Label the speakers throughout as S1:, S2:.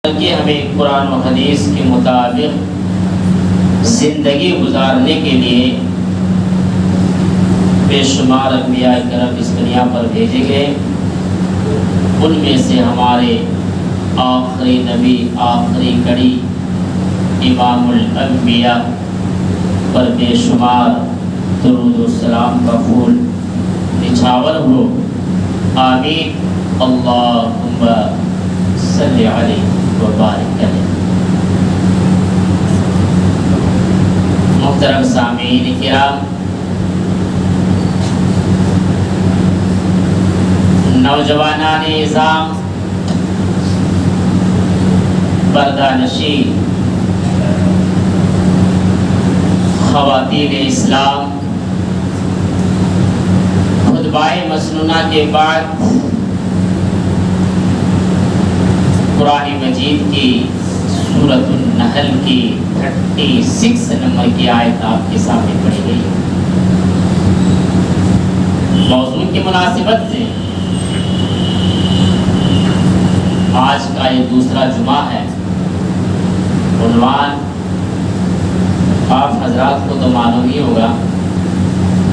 S1: کہ ہمیں قرآن و حدیث کے مطابق زندگی گزارنے کے لیے بے شمار انبیاء کرام اس دنیا پر بھیجے گئے. ان میں سے ہمارے آخری نبی، آخری کڑی امام الانبیاء پر بے شمار درود و سلام کا پھول نچھاور ہو. آمین. اللہم صلی علیہ وبارک علیہ. محترم سامعین کرام، نوجوانان نظام، پردہ نشین، خواتین اسلام، خطبہ مسنونہ کے بعد قرآن مجید کی سورۃ النحل کی 36 نمبر کی آیت آپ کے سامنے پڑھی گئی. موضوع کی مناسبت سے آج کا یہ دوسرا جمعہ ہے. عنوان آپ حضرات کو تو معلوم ہی ہوگا،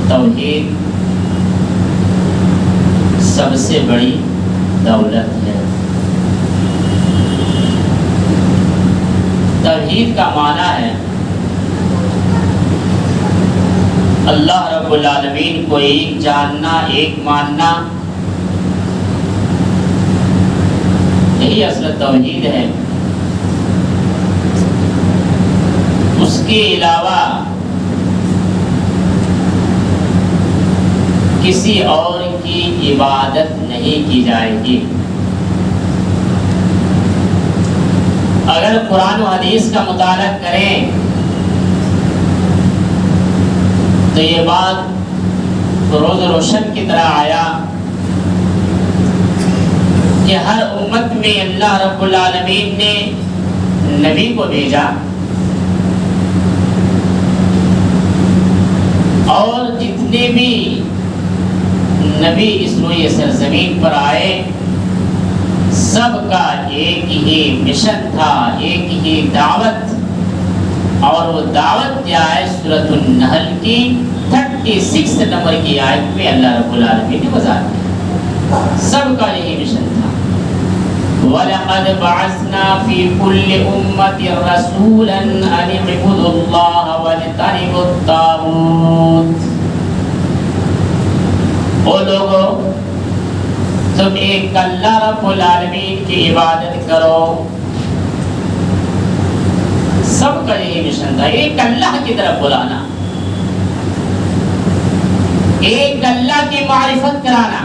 S1: توحید سب سے بڑی دولت ہے. توحید کا معنی ہے اللہ رب العالمین کو ایک جاننا، ایک ماننا. یہی اصل توحید ہے. اس کے علاوہ کسی اور کی عبادت نہیں کی جائے گی. اگر قرآن و حدیث کا مطالعہ کریں تو یہ بات روز روشن کی طرح آیا کہ ہر امت میں اللہ رب العالمین نے نبی کو بھیجا، اور جتنے بھی نبی اس روئے سرزمین پر آئے سب کا ایک ہی مشن تھا، ایک ہی دعوت. اور وہ دعوت کیا ہے؟ سورۃ النحل کی 36 نمبر کی آیت میں اللہ رب العالمین نے وضاحت کی. سب کا یہی مشن تھا. وَلَقَدْ بَعَثْنَا فِي كُلِّ أُمَّةٍ رَسُولًا أَنِ اعْبُدُوا اللَّهَ وَاجْتَنِبُوا الطَّاغُوتَ. او لوگو، تم ایک اللہ رب العالمین کی عبادت کرو. سب کا یہی مشن تھا، ایک اللہ کی طرف بلانا، ایک اللہ کی معرفت کرانا.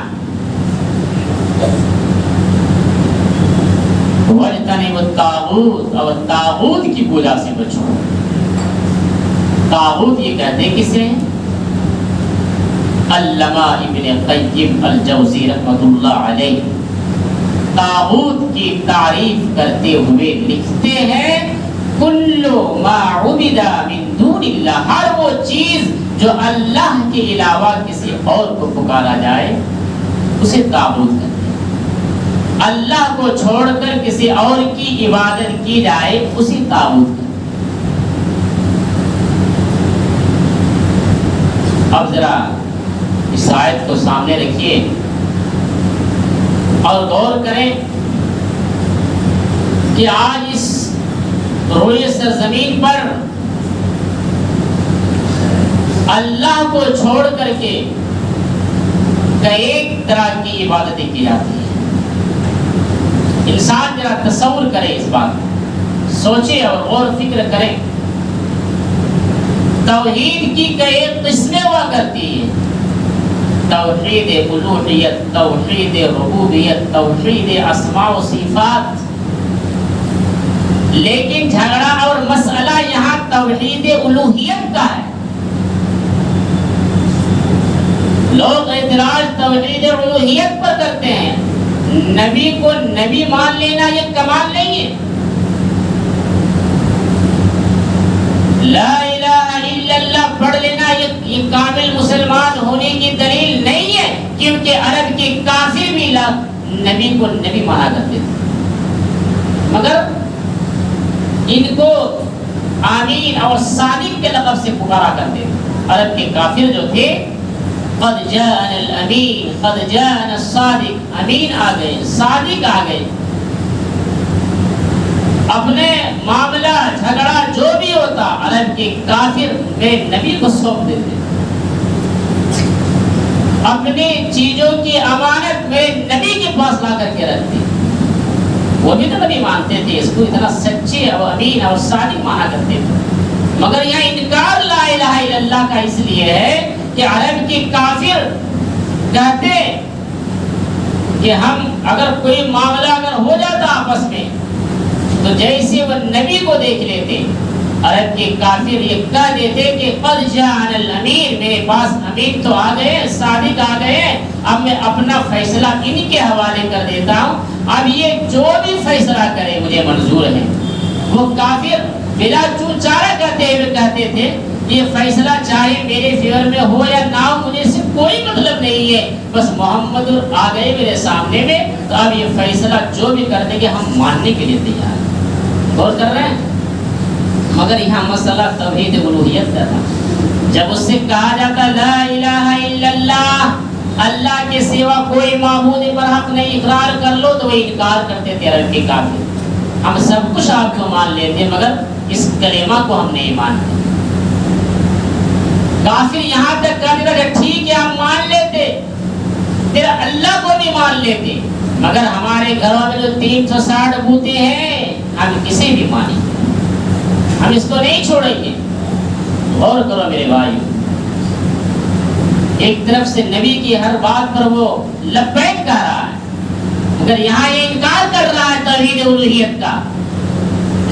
S1: وَاجْتَنِبُوا الطَّاغُوتَ، اور طاغوت کی پوجا سے بچو. طاغوت یہ کہتے ہیں کسے؟ علامہ ابن قیم الجوزی رحمۃ اللہ علیہ طاغوت کی تعریف کرتے ہوئے لکھتے ہیں، کل ما عبد من دون اللہ، ہر وہ چیز جو اللہ کے علاوہ کسی اور کو پکارا جائے اسے طاغوت کہتے ہیں. اللہ کو چھوڑ کر کسی اور کی عبادت کی جائے اسے طاغوت کہتے ہیں. اب ذرا اس آیت کو سامنے رکھیے اور غور کریں کہ آج اس روئے سرزمین پر اللہ کو چھوڑ کر کے کئی طرح کی عبادتیں کی جاتی ہیں. انسان ذرا تصور کرے، اس بات کو سوچے اور غور فکر کریں. توحید کی کئی قسمیں ہوا کرتی ہیں: توحید الوہیت، توحید ربوبیت، توحید اسماء و صفات. لیکن جھگڑا اور مسئلہ یہاں توحید الوہیت کا ہے. لوگ اعتراض توحید الوہیت پر کرتے ہیں. نبی کو نبی مان لینا یہ کمال نہیں ہے. لا الہ الا اللہ پڑھ لینا یہ کامل مسلمان ہونے کی دلیل نہیں ہے، کیونکہ عرب کے کافر بھی نبی کو نبی مانا کرتے تھے. مگر ان کو آمین اور صادق کے لقب سے پکارا کرتے تھے. عرب کے کافر جو تھے قد جاءنا الامین قد جاءنا الصادق، امین آ گئے، صادق آ گئے. اپنے معاملہ جھگڑا جو بھی ہوتا عرب کے کافر میں نبی کو سونپ دیتے. اپنی چیزوں کی امانت میں نبی کے پاس لا کر کے رکھتے. وہ بھی تو نبی مانتے تھے، اس کو اتنا سچے اور امین اور صادق مانا کرتے تھے. مگر یہاں انکار لا الہ الا اللہ کا اس لیے ہے کہ عرب کے کافر کہتے کہ ہم اگر کوئی معاملہ اگر ہو جاتا آپس میں تو جیسے وہ نبی کو دیکھ لیتے، عرب کے کافر یہ کہہ دیتے کہ قد جاءنا الامین، میرے پاس امین تو آ گئے، صادق آ گئے، اب میں اپنا فیصلہ ان کے حوالے کر دیتا ہوں، اب یہ جو بھی فیصلہ کرے مجھے منظور ہے. وہ کافر بلا چون چارہ کہتے تھے یہ فیصلہ چاہے میرے فیور میں ہو یا نہ ہو، مجھے اس سے کوئی مطلب نہیں ہے، بس محمد آ گئے میرے سامنے میں تو اب یہ فیصلہ جو بھی کر دیں گے ہم ماننے کے لیے تیار ہیں. غور کر رہے ہیں؟ مگر یہاں مسئلہ توحید الوہیت کا تھا. جب اس سے کہا جاتا لا الہ الا اللہ، اللہ کے سوا کوئی معبود پر حق نہیں، اقرار کر لو، تو وہ انکار کرتے تھے عرب کے کافر. ہم سب کچھ آپ کو مان لیتے مگر اس کلمہ کو ہم نہیں مانتے. کافر یہاں تک کہنے لگا ٹھیک ہے ہم مان لیتے، تیرا اللہ کو بھی مان لیتے، مگر ہمارے گھروں میں جو 360 بوتے ہیں ہم کسی بھی مانیں گے، ہم اس کو نہیں چھوڑیں گے. غور کرو میرے بھائیو، ایک طرف سے نبی کی ہر بات پر وہ لبیک کہہ رہا ہے، مگر یہاں یہ انکار کر رہا ہے توحید الوہیت کا.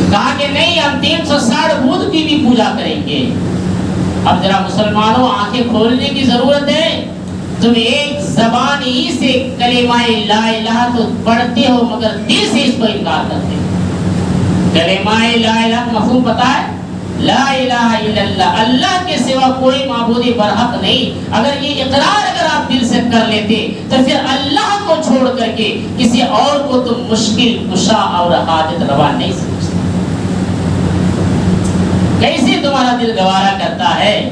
S1: کہا کہ نہیں ہم 360 بت کی بھی پوجا کریں گے. اب ذرا مسلمانوں آنکھیں کھولنے کی ضرورت ہے. تم ایک زبان ہی سے کلمہ لا الہ تو پڑھتے ہو مگر دل سے اس کو انکار کرتے ہو. کلمہ لا الہ مفہوم پتہ ہے؟ لا الہ الا اللہ، اللہ کے سوا کوئی معبود برحق نہیں. اگر یہ اقرار اگر آپ دل سے کر لیتے تو پھر اللہ کو چھوڑ کر کے کسی اور کو تم مشکل کشا اور حاجت روا نہیں سمجھتے. کیسے تمہارا دل گوارا کرتا ہے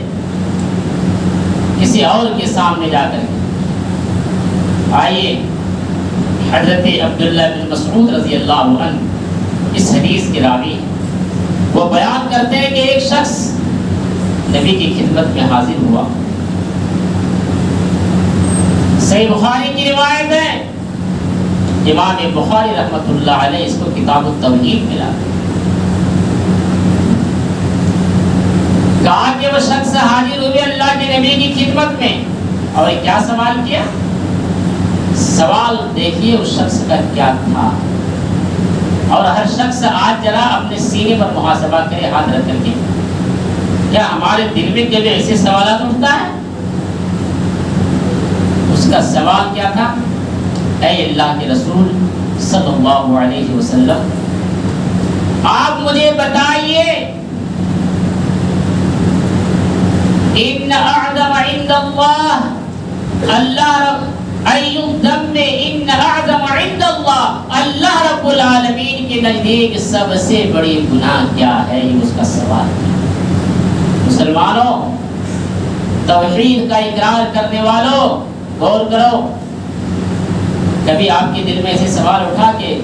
S1: کسی اور کے سامنے جا کر کے. آئیے حضرت عبداللہ بن مسعود رضی اللہ عنہ اس حدیث کے راوی ہیں. وہ بیان کرتے ہیں کہ ایک شخص نبی کی خدمت میں حاضر ہوا. صحیح بخاری کی روایت ہے، امام بخاری رحمۃ اللہ علیہ اس کو کتاب التوحید ملا. کہا کہ وہ شخص حاضر ہوئے اللہ کے نبی کی خدمت میں اور کیا سوال کیا؟ سوال دیکھیے اس شخص کا کیا تھا. اور ہر شخص آج ذرا اپنے سینے پر محاسبہ کرے ہاتھ رکھ کر کے، کیا ہمارے دل میں کبھی ایسے سوالات اٹھتا ہے؟ اس کا سوال کیا تھا؟ اے اللہ کے رسول صلی اللہ علیہ وسلم، آپ مجھے بتائیے ان اعظم عند اللہ، اللہ رب ان اعظم عند اللہ رب العالمین کے نزدیک سب سے بڑی گناہ کیا ہے؟ یہ اس کا سوال ہے. مسلمانوں، توحید کا اقرار کرنے والوں، غور کرو. کبھی آپ کے دل میں ایسے سوال اٹھا کہ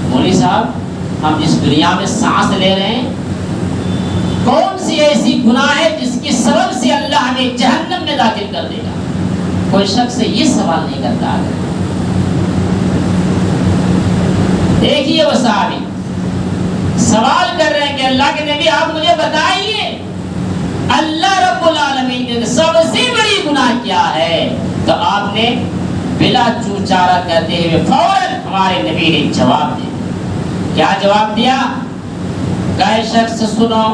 S1: مولوی صاحب ہم جس دنیا میں سانس لے رہے ہیں کون سی ایسی گناہ ہے جس کی سبب سے اللہ ہمیں جہنم میں داخل کر دے گا؟ کوئی شخص یہ سوال نہیں کرتا. دیکھیے وہ صحابی سوال کر رہے ہیں کہ اللہ کے نبی آپ مجھے بتائیے اللہ رب العالمین کے سب سے بڑی گناہ کیا ہے؟ تو آپ نے بلا چوچارا کہتے ہوئے فوراً ہمارے نبی نے جواب دیا. کیا جواب دیا؟ کہ شخص سنو،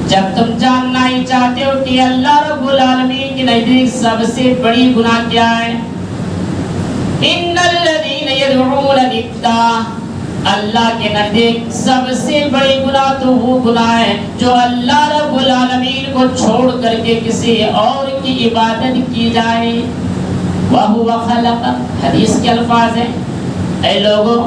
S1: جب تم جاننا ہی چاہتے ہو کہ اللہ رب العالمین کے نزدیک سب سے بڑی گناہ کیا ہے، ان الذین یدعون ندا، اللہ کے نزدیک سب سے بڑی گناہ تو وہ گناہ ہے جو اللہ رب العالمین کو چھوڑ کر کے کسی اور کی عبادت کی جائے. وَهُوَ خَلَقَ، حدیث کے الفاظ ہیں. اے لوگوں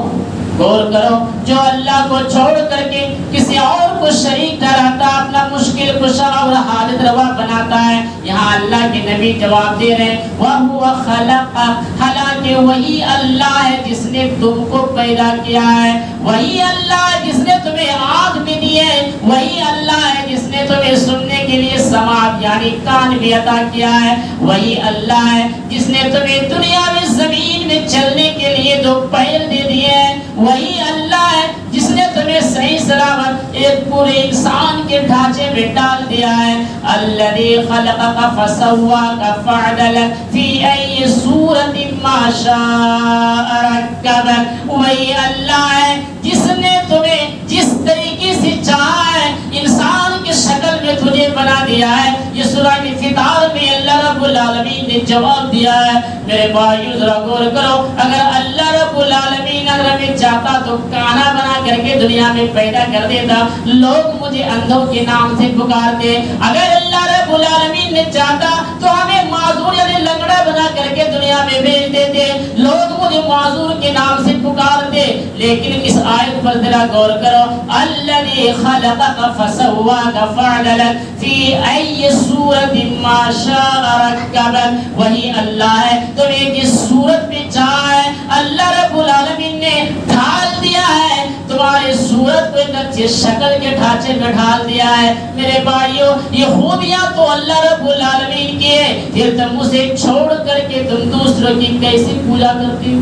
S1: غور کرو، جو اللہ کو چھوڑ کر کے کسی اور کو شریک ٹھہراتا، اپنا مشکل کشا اور حاجت روا بناتا ہے، یہاں اللہ کے نبی جواب دے رہے ہیں وَهُوَ خَلَقَ، حالانکہ وہی اللہ ہے جس نے تم کو پیدا کیا ہے، وہی اللہ ہے جس نے تمہیں آنکھ بھی دی ہے، وہی اللہ ہے جس نے تمہیں سننے کے لیے سماعت یعنی کان بھی عطا کیا ہے، وہی اللہ ہے جس نے تمہیں دنیا میں زمین میں چلنے کے لیے دو پیر دے دیے ہیں، وہی اللہ ہے جس نے تمہیں صحیح سلامت ایک پورے انسان کے ڈھانچے میں ڈال دیا ہے، الذی خلقک فسواک فعدلک فی ای صورت ما شاء رکبک، وہی اللہ ہے جس نے تمہیں جس طریقے سے چاہا ہے انسان کی شکل میں تجھے بنا دیا ہے۔ یہ سورہ انفطار میں اللہ رب العالمین نے جواب دیا ہے۔ میرے بھائیو ذرا غور کرو، اگر اللہ رب العالمین اگر ہمیں چاہتا تو کانا بنا کر کے دنیا میں پیدا کر دیتا، لوگ مجھے اندھوں کے نام سے پکارتے، اگر اللہ رب العالمین نے چاہتا تو ہمیں معذور یعنی لنگڑا بنا کر کے دنیا میں بھیج دیتے، لوگ مجھے معذور کے نام سے پکارتے، لیکن اس آیت پر ذرا غور کرو، الذی خلقک فسواک فعدلک فی ای صورت ما شاء رکبک، وہی اللہ ہے تمہیں جس صورت میں چاہا ہے اللہ رب العالمین نے ڈھال دیا ہے، تمہاری صورت کو ایک اچھی شکل کے ڈھانچے میں ڈھال دیا ہے۔ میرے بھائیو یہ خوبیاں تو اللہ رب العالمین کی ہے، پھر تم اسے چھوڑ کر کے تم دوسروں کی کیسے پوجا کرتی ہو؟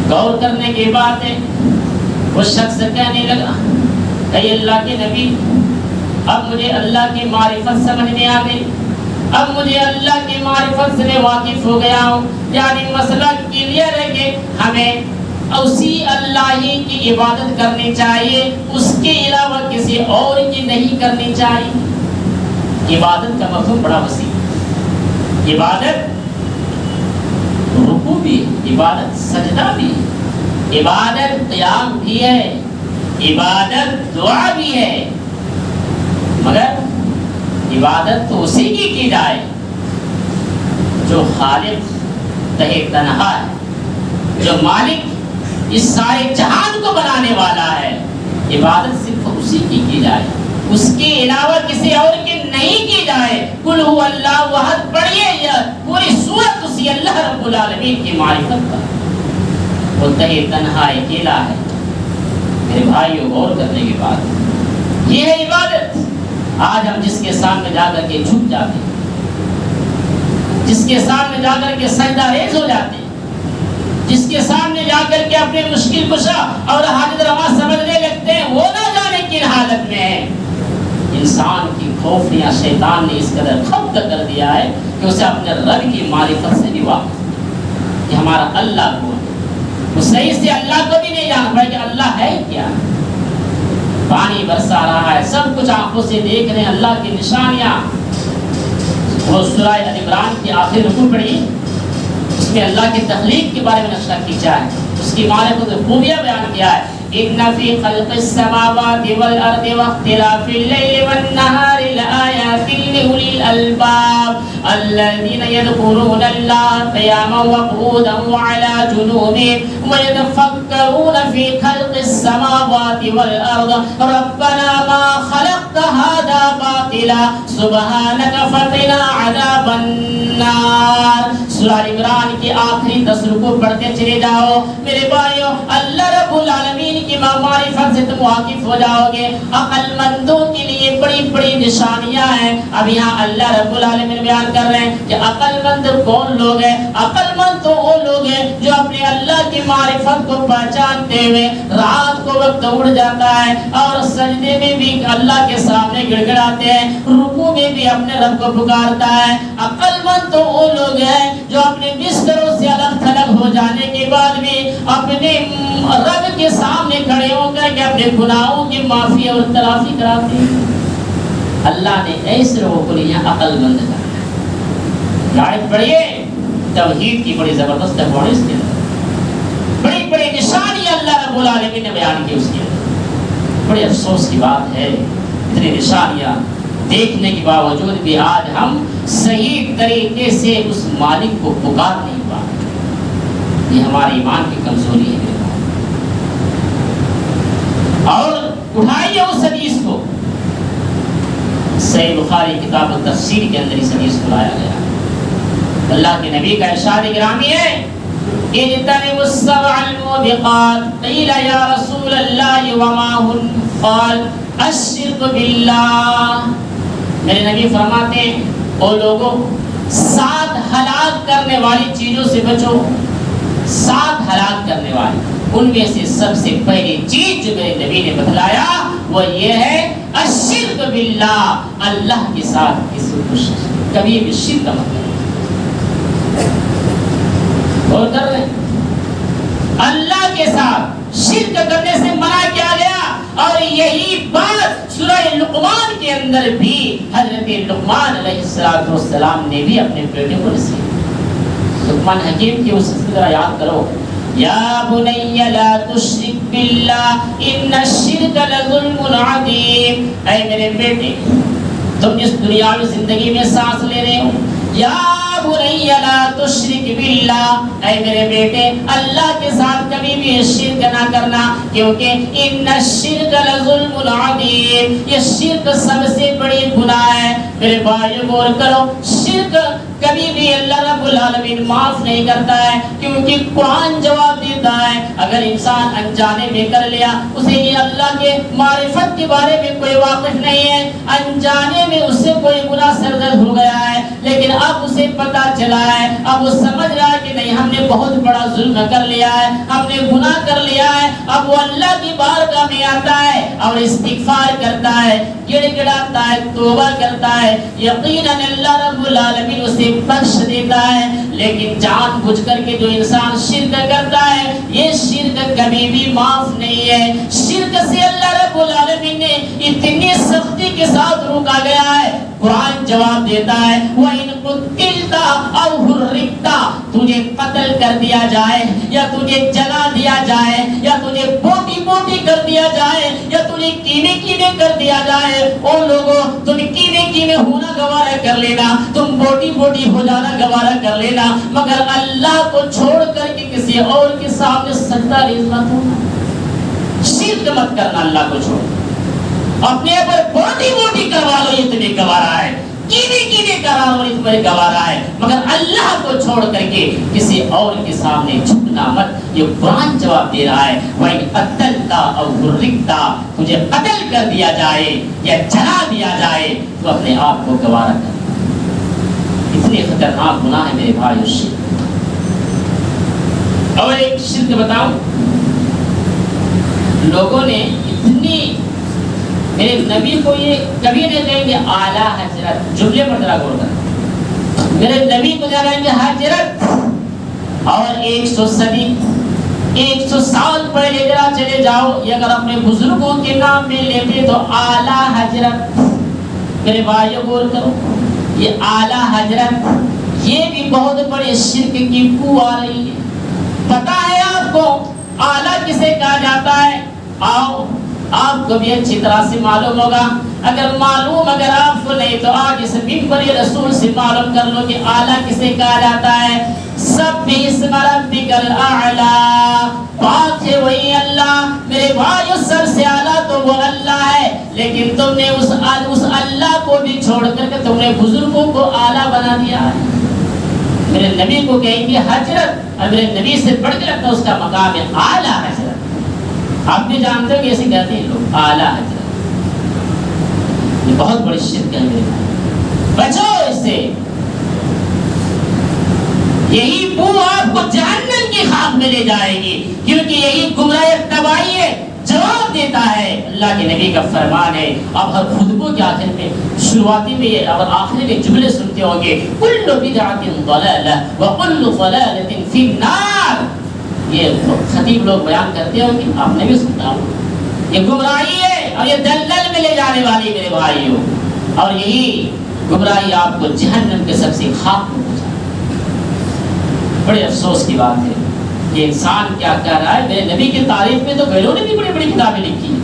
S1: غور کرنے کی بات ہے۔ وہ شخص کہنے لگا اے اللہ کے نبی، اب مجھے اللہ کی معرفت سمجھ میں آ گئی، اب مجھے اللہ کی معرفت سے واقف ہو گیا ہوں، یعنی مسئلہ کلیئر ہے کہ ہمیں اسی اللہ ہی کی عبادت کرنی چاہیے، اس کے علاوہ کسی اور کی نہیں کرنی چاہیے۔ عبادت کا مفہوم بڑا وسیع ہے، عبادت رکوع بھی، عبادت سجدہ بھی، عبادت قیام بھی ہے، عبادت دعا بھی ہے، مگر عبادت تو اسی کی جائے جو خالق تہے تنہا ہے، جو مالک اس سارے جہان کو بنانے والا ہے، عبادت صرف اسی کی جائے، اس کے علاوہ کسی اور کی نہیں کی جائے۔ قل هو اللہ احد پڑھیے، یہ پوری سورت اسی اللہ رب العالمین کی معرفت کا، وہ تہے تنہا اکیلا ہے۔ میرے بھائیو غور کرنے کی بات یہ ہے عبادت۔ آج ہم جس کے سامنے جا کر کے جھک جاتے ہیں، جس کے سامنے جا کر کے سجدہ ریز ہو جاتے ہیں، جس کے سامنے جا کر کے اپنے مشکل کشا اور حاجت روا سمجھنے لگتے ہیں، وہ نہ جانے کن حالت میں ہے۔ انسان کی خوفیاں شیطان نے اس قدر خفت کر دیا ہے کہ اسے اپنے رب کی معرفت سے بھی واقف کہ ہمارا اللہ کون ہے، وہ صحیح سے اللہ کو بھی نہیں جان پائے کہ اللہ ہے کیا۔ پانی برسا رہا ہے، سب کچھ آنکھوں سے دیکھ رہے ہیں، اللہ کی نشانیاں۔ وہ سورہ ال عمران کی آخری رکوع پڑھی، اس میں اللہ کی تخلیق کے بارے میں نقشہ کھینچا ہے، اس کی معرفت خوبیاں بیان کیا ہے۔ ان فی خلق السماوات والارض واختلاف اللیل والنہار لآیات لأولی الالباب الذین یذکرون اللہ قیاما وقعودا وعلی جنوبہم ویتفکرون فی خلق السماوات والارض ربنا ما خلقت هذا باطلا سبحانک فقنا عذاب النار۔ سورہ عمران کی آخری 10 رکوع پڑھتے چلے جاؤ میرے بھائیو، اللہ رب العالمین کی معرفت سے تم واقف ہو جاؤ گے۔ عقل مندوں کے لیے بڑی بڑی نشانیاں ہیں۔ اب یہاں اللہ رب العالمین بیان کر رہے ہیں کہ عقل مند کون لوگ ہیں؟ عقل مند تو وہ لوگ ہیں جو اپنے اللہ کی معرفت کو پہچانتے ہوئے رات کو وقت اڑ جاتا ہے اور سجدے میں بھی اللہ کے سامنے گڑ گڑاتے ہیں، رکوع میں بھی اپنے رب کو پکارتا ہے۔ عقل مند تو وہ لوگ ہیں جو اپنے بستروں سے الگ تھلگ ہو جانے کے بعد بھی اپنے رب کے سامنے کھڑے ہو کر کے اپنے گناہوں کی معافی اور تلافی کراتے ہیں۔ اللہ نے ایسے لوگوں کو یہاں عقل مند کہا۔ آیت پڑھیے، توحید کی بڑی زبردست ہے، بڑی بڑی نشانیاں اللہ رب العالمین نے بیان کی اس کے اندر۔ بڑے افسوس کی بات ہے، اتنی نشانیاں دیکھنے کے باوجود بھی آج ہم صحیح طریقے سے اس مالک کو پکار نہیں پاتے۔ یہ ہمارے ایمان کی کمزوری ہے۔ اٹھائیے اس حدیث کو. صحیح بخاری کتاب التفسیر کے اندر اس حدیث کو لایا گیا. اللہ کے نبی کا ارشاد گرامی ہے اجتنبوا السبع الموبقات قیل یا رسول اللہ وما ہن قال الشرک باللہ. میرے نبی فرماتے ہیں او لوگوں 7 ہلاک کرنے والی چیزوں سے بچو. 7 ہلاک کرنے والی، ان میں سے سب سے پہلی چیز جو میرے نبی نے بتلایا وہ یہ ہے الشرک باللہ، اللہ کے ساتھ کسی کو کبھی بھی شرک مت کرو. اور کر رہے اللہ کے ساتھ شرک کرنے سے منع کیا گیا. اور یہی بات سورہ لقمان کے اندر بھی حضرت لقمان علیہ السلام نے بھی اپنے بیٹے کو نصیحت. لقمان حکیم کی اس ذرا یاد کرو. یا بنی لا تشرک باللہ ان الشرک لظلم عظیم. اے میرے بیٹے تم اس دنیاوی زندگی میں سانس لے رہے ہو. یا بنی لا تشرک باللہ، اے میرے بیٹے اللہ کے ساتھ کبھی بھی شرک نہ کرنا، کیونکہ ان الشرک لظلم عظیم، یہ شرک سب سے بڑی گناہ ہے. میرے بھائیو غور کرو، شرک کبھی بھی اللہ رب العالمین معاف نہیں کرتا ہے، کیونکہ قرآن جواب دیتا ہے اگر انسان انجانے میں کر لیا، اسے یہ اللہ کے معرفت کے بارے میں کوئی واقف نہیں ہے، انجانے میں اس سے کوئی گناہ سرزد ہو گیا ہے، لیکن اب اسے پتا چلا ہے، اب وہ سمجھ رہا ہے کہ نہیں ہم نے بہت بڑا ظلم کر لیا ہے، ہم نے گناہ کر لیا ہے. اب وہ اللہ کی بارگاہ میں آتا ہے اور استغفار کرتا ہے، گڑ گڑاتا ہے، توبہ کرتا ہے، یقیناً اللہ رب العالمین اسے بخش دیتا ہے. لیکن جان بوجھ کر کے جو انسان شرک کرتا ہے یہ شرک کبھی بھی معاف نہیں ہے. شرک سے اللہ رب العالمین نے اتنی سختی کے ساتھ روکا گیا ہے. قرآن جواب دیتا ہے وَإِن قُتِلْتَ أَوْ حُرِّقْتَ، تجھے قتل کر دیا جائے یا تجھے جلا دیا جائے یا تجھے بوٹی بوٹی کر دیا جائے یا تجھے کینے کینے کر دیا جائے، او لوگوں تم کینے کینے ہونا گوارا کر لینا، تم بوٹی بوٹی ہو جانا گوارا کر لینا، مگر اللہ کو چھوڑ کر کے کسی اور کے سامنے سجدہ ریز مت ہونا. شرک مت کرنا، اللہ کو چھوڑ. اپنے پر بوٹی بوٹی کروا لو یہ تمہیں گوارا ہے، کینے کینے کرا لو یہ تمہیں گوارا ہے، مگر اللہ کو چھوڑ کر کے کسی اور کے سامنے جھکنا مت. یہ قرآن جواب دے رہا ہے وَإِنْ قَتَلْتَ أَوْ حُرِّقْتَ، تجھے قتل کر دیا جائے یا جلا دیا جائے تو اپنے آپ کو گوارا کر. اتنے خطرناک گناہ ہے میرے بھائی شرک. اور ایک شرک بتاؤں، لوگوں نے اتنی میرے نبی کو یہ کبھی نہیں کہیں گے اعلیٰ حضرت، جملے پر ذرا غور کریں. میرے نبی کو ذرا کہیں گے حضرت، اور 100 سال پہلے ذرا چلے جاؤ، یہ اگر اپنے بزرگوں کے نام میں لیتے تو اعلیٰ حضرت. میرے بھائیو غور کرو، یہ اعلیٰ حضرت یہ بھی بہت بڑے شرک کی بو آ رہی ہے. پتا ہے آپ کو اعلیٰ کسے کہا جاتا ہے؟ آؤ آپ کو بھی اچھی طرح سے معلوم ہوگا، اگر آپ کو نہیں تو آج اس منبر رسول سے معلوم کر لو کہ اعلیٰ کسے کہا جاتا ہے. سبح اسم ربک الاعلیٰ، پاک ہے وہی اللہ. میرے بھائیو سب سے اعلیٰ تو وہ اللہ ہے، لیکن تم نے اس اللہ کو بھی چھوڑ کر کے تم نے بزرگوں کو اعلیٰ بنا دیا ہے. میرے نبی کو کہیں گے حضرت، اور میرے نبی سے بڑھ کے رکھتا اس کا مقام ہے اعلیٰ حضرت. آپ بھی جانتے ہو کہ ایسے کہتے ہیں لوگ اعلیٰ حضرت. یہ بہت بڑی شرک ہے میرے بھائی، بچو اس سے. یہی بو آپ کو جہنم کی خاک میں لے جائے گی، کیونکہ یہی گمراہ تباہی ہے. جواب دیتا ہے اللہ کے نبی کا فرمان ہے. اب ہر خطبوں کے آخر میں شروعاتی میں اور آخری میں جملے سنتے ہوں گے کل بدعۃ ضلالہ وکل ضلالۃ فی النار. یہ خطیب لوگ بیان کرتے ہوں گے، آپ نے بھی سنتا ہوں. یہ گمراہی ہے اور یہ دلدل میں لے جانے والی میرے بھائیوں، اور یہی گمراہی آپ کو جہنم کے سب سے خاک میں پہنچائے. بڑے افسوس کی بات ہے کہ انسان کیا کہہ رہا ہے. میرے نبی کی تعریف میں تو غیروں نے بھی بڑی بڑی کتابیں لکھی ہیں.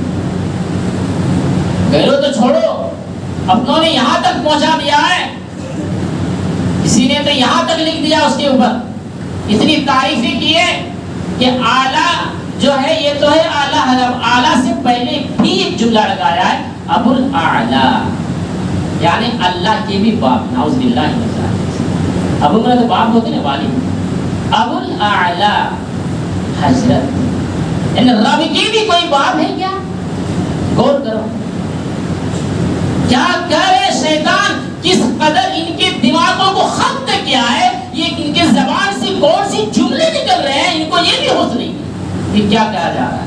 S1: غیروں تو چھوڑو، اپنوں نے یہاں تک پہنچا دیا ہے. کسی نے تو یہاں تک لکھ دیا، اس کے اوپر اتنی تعریفیں کی ہے کہ اعلیٰ جو ہے یہ تو ہے اعلیٰ. اعلیٰ سے پہلے بھی جو جملہ لگایا ہے ابو الاعلی، یعنی اللہ کے بھی باپ، نعوذ باللہ من ذالک۔ ابو میرا تو باپ ہوتے نا، والد۔ ابو الاعلی حضرت، یعنی رب کی بھی کوئی باپ ہے کیا؟ غور کرو کیا کہہ رہے شیطان، کس قدر ان کے دماغوں کو ختم کیا ہے، یہ ان کے زبان سے کون سی جملے نکل رہے ہیں، ان کو یہ بھی ہوش نہیں کہ کیا کہا جا رہا ہے۔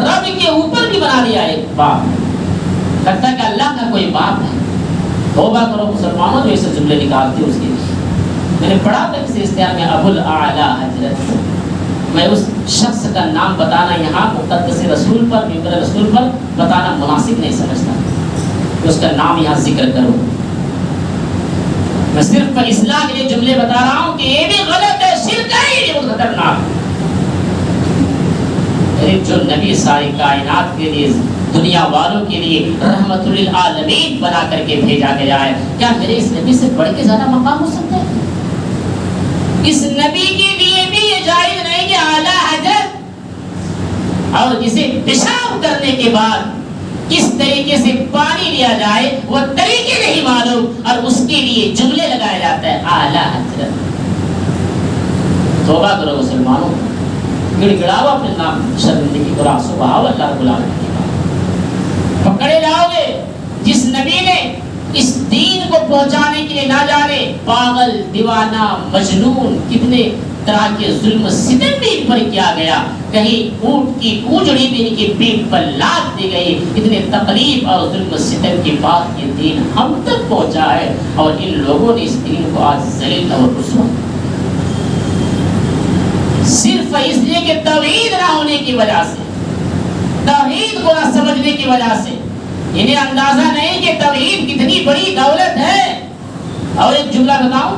S1: رب کے اوپر بھی بنا دیا ایک باپ، لگتا ہے کہ اللہ کا کوئی باپ ہے۔ توبہ کرو مسلمانوں جو ایسے جملے نکالتے اس کے لیے۔ میں نے پڑھا تھا کسی اشتہار میں ابو الاعلی حضرت، میں اس شخص کا نام بتانا یہاں مقدس رسول پر، ممبر رسول پر بتانا مناسب نہیں سمجھتا کہ اس کا نام یہاں ذکر کرو۔ میں صرف اصلاح کے لیے جملے بتا رہا ہوں کہ یہ بھی غلط ہے، شرک ہے، یہ بہت خطرناک ہے۔ جو نبی ساری کائنات کے لیے، دنیا والوں کے لیے رحمت للعالمین بنا کر کے بھیجا گیا ہے، کیا میرے اس نبی سے بڑھ کے زیادہ مقام ہو سکتا ہے؟ اس نبی کے لیے بھی یہ جائز نہیں کہ اعلیٰ حضرت، اور جسے پیشاب کرنے کے بعد کس طریقے سے پانی لیا جائے وہ طریقے نہیں معلوم، اور اس کے لیے جملے لگایا جاتا ہے اعلیٰ حضرت۔ توبہ کرو مسلمانوں، گڑ گڑاؤ اپنے نام شرمندگی کو، صبح اللہ رب العالمین کی بات پکڑے جاؤ گے۔ جس نبی نے اس دین کو پہنچانے کے لیے نہ جانے پاگل، دیوانہ، مجنون، کتنے طرح کے ظلم ستم بھی ان پر کیا گیا، کہیں اونٹ کی کوجڑی بھی ان کی پیٹھ پر لاد دی گئی، اتنے تکلیف اور ظلم ستم کے بعد یہ دین ہم تک پہنچا ہے، اور ان لوگوں نے اس دین کو آج ذلیل اور رسوا صرف اس لیے کہ توحید نہ ہونے کی وجہ سے، توحید کو نہ سمجھنے کی وجہ سے انہیں اندازہ نہیں کہ توحید کتنی بڑی دولت ہے۔ اور ایک جملہ بتاؤں،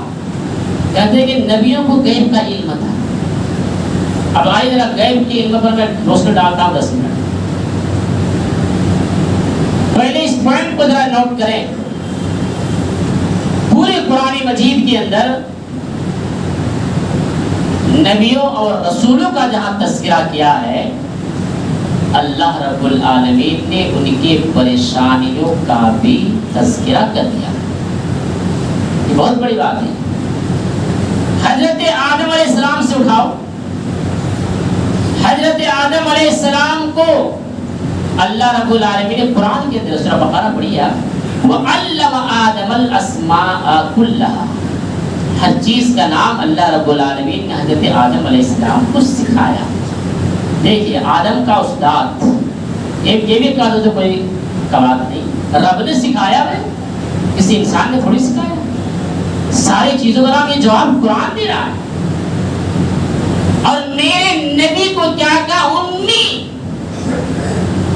S1: کہتے ہیں کہ نبیوں کو غیب کا علم تھا۔ اب آئیے ذرا غیب کے علم پر میں روشنی ڈالتا ہوں 10 منٹ۔ پہلے اس پوائنٹ کو ذرا نوٹ کریں، پورے قرآن مجید کے اندر نبیوں اور رسولوں کا جہاں تذکرہ کیا ہے، اللہ رب العالمین نے ان کے پریشانیوں کا بھی تذکرہ کر دیا۔ یہ بہت بڑی بات ہے۔ حضرت آدم علیہ السلام سے اٹھاؤ، حضرت آدم علیہ السلام کو اللہ رب العالمین نے قرآن کے اندر سورہ بقرہ پڑھی ہے، وَعَلَّمَ آدَمَ الْأَسْمَاءَ كُلَّهَا، ہر چیز کا نام اللہ رب العالمین نے حضرت آدم علیہ السلام کو سکھایا۔ دیکھیے آدم کا استاد، ایک یہ بھی کہا تو کوئی کمال نہیں، رب نے سکھایا ہے، کسی انسان نے تھوڑی سکھایا۔ ساری چیزوں کا نام یہ جواب قرآن دے رہا ہے۔ اور میرے نبی کو کیا کہا؟ امی۔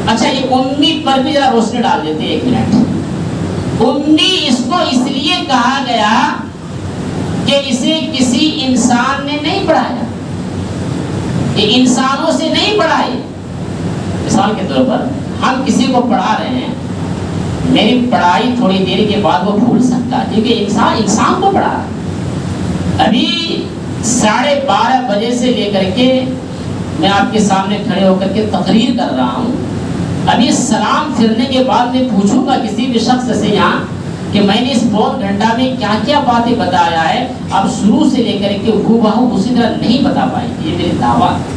S1: اچھا یہ امی پر بھی ذرا روشنی ڈال دیتے ہیں، 1 منٹ۔ امی اس کو اس لیے کہا گیا کہ اسے کسی انسان نے نہیں پڑھایا، یہ انسانوں سے نہیں پڑھائے۔ مثال کے طور پر ہم کسی کو پڑھا رہے ہیں، میری پڑھائی تھوڑی دیر کے بعد وہ بھول سکتا ہے، کیونکہ انسان کو پڑھا رہا ہے۔ ابھی 12:30 بجے سے لے کر کے میں آپ کے سامنے کھڑے ہو کر کے تقریر کر رہا ہوں، ابھی سلام پھرنے کے بعد میں پوچھوں گا کسی بھی شخص سے یہاں کہ میں نے اس پون گھنٹہ میں کیا کیا باتیں بتایا ہے، اب شروع سے لے کر کے ہو اسی طرح نہیں بتا پائیں گے، یہ میری دعویٰ ہے۔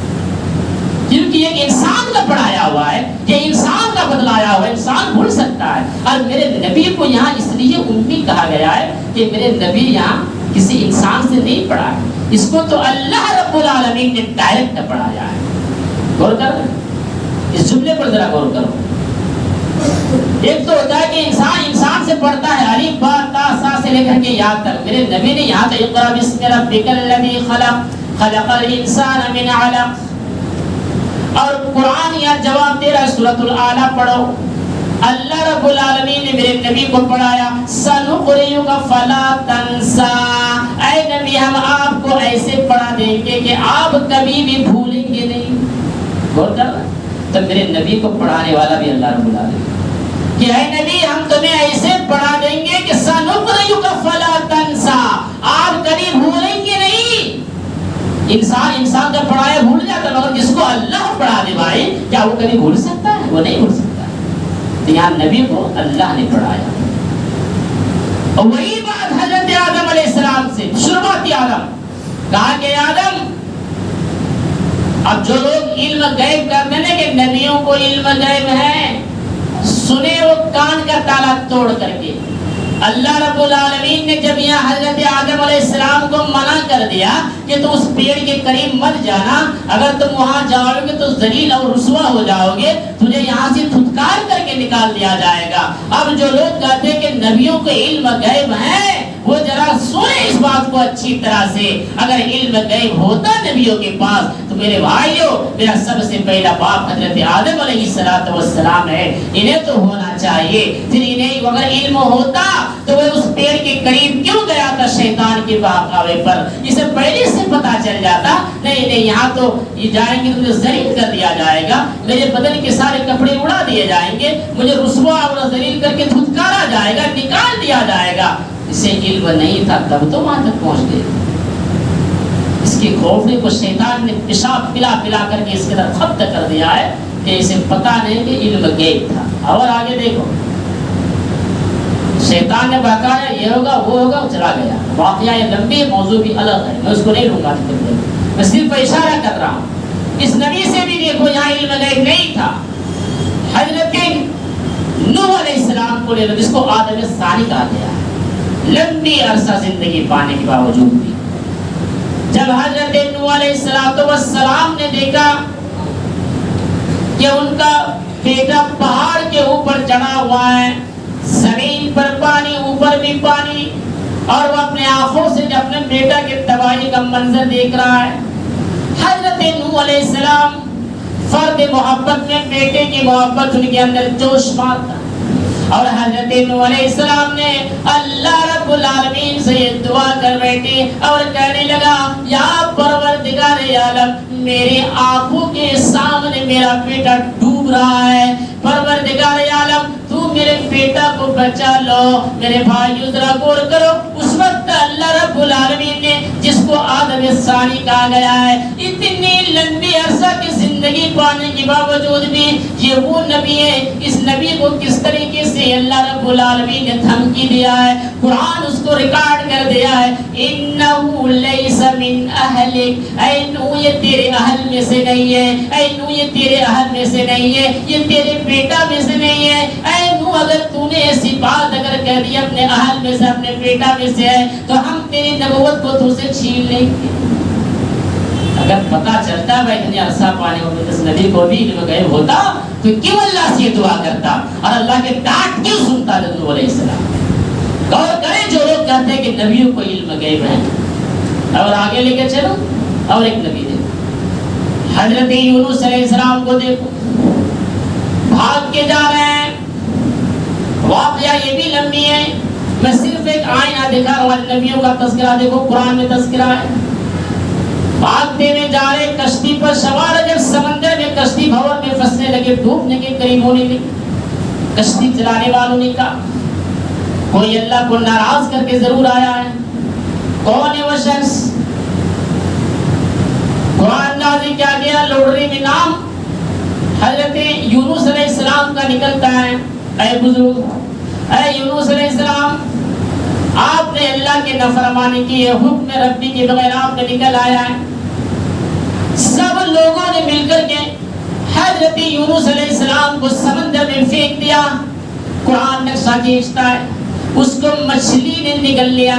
S1: کیونکہ ایک انسان کا پڑھایا ہوا ہے، یہ انسان کا بتلایا ہوا ہے، انسان بھول سکتا ہے۔ اور میرے نبی کو یہاں اس لیے امی کہا گیا ہے کہ میرے نبی یہاں کسی انسان سے نہیں پڑھا ہے، اس کو تو اللہ رب العالمین نے ڈائریکٹ پڑھایا ہے۔ غور کرو اس جملے پر، ذرا غور کرو۔ ایک تو ہوتا ہے کہ انسان سے پڑھتا ہے، الف با تا سا سے لے کر کے یاد تک، میرے نبی نے یہاں تک اقرا بسم ربک الذی خلق خلق الانسان من علق، اور قرآن یا جواب دے رہا ہے سورۃ الاعلی پڑھو۔ اللہ رب العالمین نے میرے نبی کو پڑھایا، سنقرئک فلا تنسا، اے نبی ہم آپ کو ایسے پڑھا دیں گے کہ آپ کبھی بھی بھولیں گے نہیں۔ غور کر رہا ہے، تو میرے نبی کو پڑھانے والا بھی اللہ رب العالمین کہ اے نبی ہم تمہیں ایسے پڑھا دیں گے کہ سنقرئک فلا تنسا، آپ کبھی بھولیں گے نہیں۔ انسان کا پڑھایا بھول جاتا ہے، مگر جس کو اللہ پڑھا دے بھائی، کیا وہ کبھی بھول سکتا ہے؟ وہ نہیں بھول سکتا۔ تو یہاں نبی کو اللہ نے پڑھایا. اور وہی بات حضرت آدم علیہ السلام سے شروعاتی آدم کہا کہ آدم، اب جو لوگ علم غیب کرتے ہیں کہ نبیوں کو علم غیب ہے، سنے وہ کان کا تالا توڑ کر کے. اللہ رب العالمین نے جب یہاں حضرت آدم علیہ السلام کو منع کر دیا کہ تو اس پیڑ کے قریب مت جانا، اگر تم وہاں جاؤ گے تو ذلیل اور رسوا ہو جاؤ گے، تجھے یہاں سے دھتکار کر کے نکال دیا جائے گا. اب جو لوگ کہتے ہیں کہ نبیوں کو علم غیب ہے، وہ ذرا سنیں اس بات کو اچھی طرح سے. اگر علم غیب ہوتا نبیوں کے پاس تو میرے بھائیوں، میرا سب سے پہلا باپ حضرت آدم علیہ السلام ہے، انہیں تو ہونا چاہیے. پھر انہیں اگر علم ہوتا تو وہ اس پیڑ کے قریب کیوں گیا تھا شیطان کے بہکاوے پر؟ اسے پہلے سے پتا چل جاتا نہیں نہیں یہاں تو یہ جائیں گے تو مجھے ذلیل کر دیا جائے گا، میرے بدن کے سارے کپڑے اڑا دیے جائیں گے، مجھے رسوا اور ذلیل کر کے دھتکارا جائے گا، نکال دیا جائے گا. اسے علم نہیں تھا تب تو وہاں تک پہنچ گئے. اس کے کھوپڑے کو شیطان نے پیشاب پلا پلا کر کے اس کے اندر خبت کر دیا ہے کہ اسے پتا نہیں کہ علم غیب تھا. اور آگے دیکھو، شیطان نے بہکایا یہ ہوگا وہ ہوگا، چلا گیا. واقعہ یہ لمبی موضوع بھی الگ ہے، میں اس کو نہیں لوں گا، میں صرف اشارہ کر رہا ہوں. اس نبی سے بھی دیکھو یہاں علم غیب نہیں تھا. حضرت نوح علیہ السلام کو لے لو، جس کو آدم ثانی کہا گیا ہے، لمبی عرصہ زندگی پانے کے باوجود بھی جب حضرت نوح علیہ السلام نے دیکھا کہ ان کا بیٹا پہاڑ کے اوپر چڑھا ہوا ہے، زمین پر پانی، اوپر بھی پانی، اور وہ اپنے آنکھوں سے اپنے بیٹا کے تباہی کا منظر دیکھ رہا ہے. حضرت نوح علیہ السلام فرد محبت میں بیٹے کی محبت ان کے اندر جوش مارتا، اور حضرت نوح علیہ السلام نے اللہ رب العالمین سے یہ دعا کر بیٹھے اور کہنے لگا، یا پروردگار عالم، میرے آنکھوں کے سامنے میرا بیٹا ڈوب رہا ہے، پروردگار عالم تو میرے بیٹا کو بچا لو. میرے بھائیو ذرا غور کرو، اس وقت اللہ رب العالمین نے جس کو آدم ثانی کہا گیا ہے، اتنی لمبی عرصہ کی زندگی پانے کے باوجود بھی یہ وہ نبی ہے. اس نبی کو کس طریقے سے اللہ رب العالمین نے دھمکی دیا ہے، قرآن اس کو ریکارڈ کر دیا ہے، انہو لیس من اہلک، اے نوح یہ تیرے اہل میں سے نہیں ہے، اے نوح یہ تیرے اہل میں سے نہیں ہے، یہ تیرے بیٹا میں سے نہیں ہے. اے نوح اگر تو نے ایسی بات اگر کہہ دی اپنے اہل میں سے، اپنے بیٹا میں سے ہے، تو ہم تیری نبوت کو تو سے چھین لیں گے. اگر پتا چلتا ہے اتنے عرصہ پانے میں اس نبی کو بھی علم غیب ہوتا تو کیوں اللہ سے دعا کرتا اور اللہ کے ڈانٹ کیوں سنتا نوح علیہ السلام؟ غور کریں جو لوگ کہتے ہیں کہ نبیوں کو علم غیب ہے. اور آگے لے کے چلو، اور ایک نبی دیکھو، حضرت یونس علیہ السلام کو دیکھو، بھاگ کے جا رہے ہیں. واقعہ یہ بھی لمبی ہے، میں صرف ایک آئینہ دکھا رہا ہوں. نبیوں کا تذکرہ دیکھو، قرآن میں تذکرہ ہے. بھاگتے میں جا رہے، کشتی پر سوار، جب سمندر میں کشتی بھور میں پھنسنے لگے، ڈوبنے کے قریب ہونے لگی، کشتی چلانے والوں نے کہا کوئی اللہ کو ناراض کر کے ضرور آیا ہے. کون ہے وہ شخص؟ قرآن نازل کیا گیا، لوڈری میں نام حضرت یونس علیہ السلام کا نکلتا ہے. اے بزرگ، اے یونس علیہ السلام، آپ نے اللہ کے نافرمانی کی ہے، حکم ربی کے بغیر آپ نے نکل آیا ہے. سب لوگوں نے مل کر کے حضرت یونس علیہ السلام کو سمندر میں پھینک دیا. قرآن نقشہ کھینچتا ہے، اس کو مچھلی نے نگل لیا.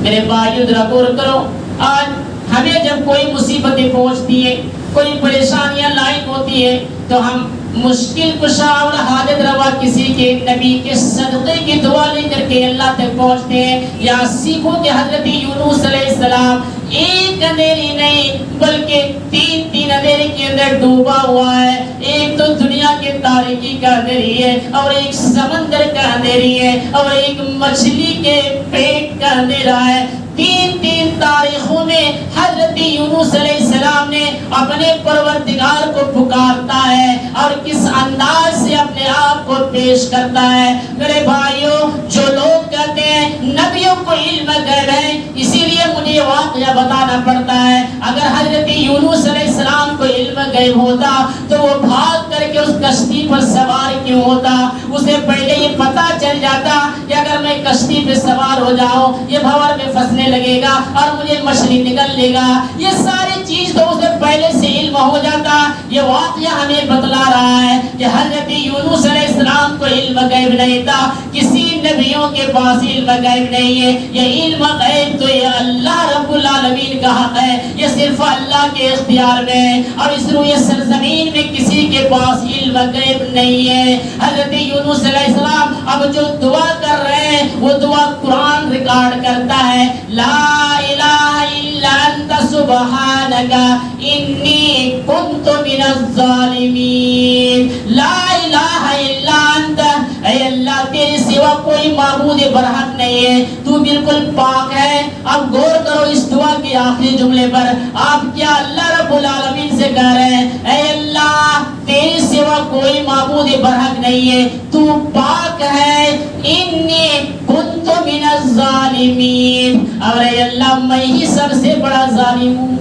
S1: میرے بھائیو ذرا غور کرو، آج ہمیں جب کوئی مصیبتیں پہنچتی ہے، کوئی پریشانیاں لاحق ہوتی ہے، تو ہم مشکل کشا اور حاجت روا کسی کے نبی کے صدقے کی دعا لے کر کے اللہ تک پہنچتے ہیں. یا سیکھو کہ حضرت یونس علیہ السلام ایک اندھیری نہیں بلکہ تین اندھیرے کے اندر ڈوبا ہوا ہے. ایک تو دنیا کے تاریکی کا اندھیری ہے، اور ایک سمندر کا اندھیری ہے، اور ایک مچھلی کے پیٹ کا اندھیرا ہے. تین تاریخوں میں حضرت یونس علیہ السلام نے اپنے پروردگار کو پکارتا ہے اور کس انداز سے اپنے آپ کو پیش کرتا ہے. میرے بھائیوں، جو لوگ کہتے ہیں نبیوں کو علم غیب ہے، اسی لیے مجھے واقعہ بتانا پڑتا ہے. اگر حضرت یونس علیہ السلام کو علم غیب ہوتا تو وہ بھاگ کر کے اس کشتی پر سوار کیوں ہوتا؟ اسے پہلے یہ پتا چل جاتا کہ اگر میں کشتی پہ سوار ہو جاؤں یہ بھنور میں پھنسنے لگے گا اور مجھے مچھلی نکل لے گا، یہ ساری چیز تو اسے پہلے سے علم ہو جاتا۔ یہ واقعہ ہمیں بتلا رہا ہے کہ حضرت یونس علیہ السلام کو علم غیب نہیں تھا، کسی نبیوں کے پاس علم غیب نہیں ہے۔ یہ علم غیب تو یہ اللہ رب العالمین کا حق ہے، یہ صرف اللہ کے اختیار میں ہے، اور اس روئے سرزمین میں کسی کے پاس علم غیب نہیں ہے۔ حضرت یونس علیہ السلام اب جو دعا کر رہے ہیں وہ دعا قرآن ریکارڈ کرتا ہے، لا الہ الا انت سبحانک انی کنت من الظالمین۔ لا الہ الا انت، اے اللہ تیرے سوا کوئی معبود برحق نہیں ہے، تو بالکل پاک ہے۔ اب غور کرو اس دعا کے آخری جملے پر، آپ کیا اللہ رب العالمین سے کہہ رہے ہیں؟ اے اللہ تیرے سوا کوئی معبود برحق نہیں ہے، تو پاک ہے، انی کنت من الظالمین، اور اے اللہ میں ہی سب سے بڑا ظالم ہوں۔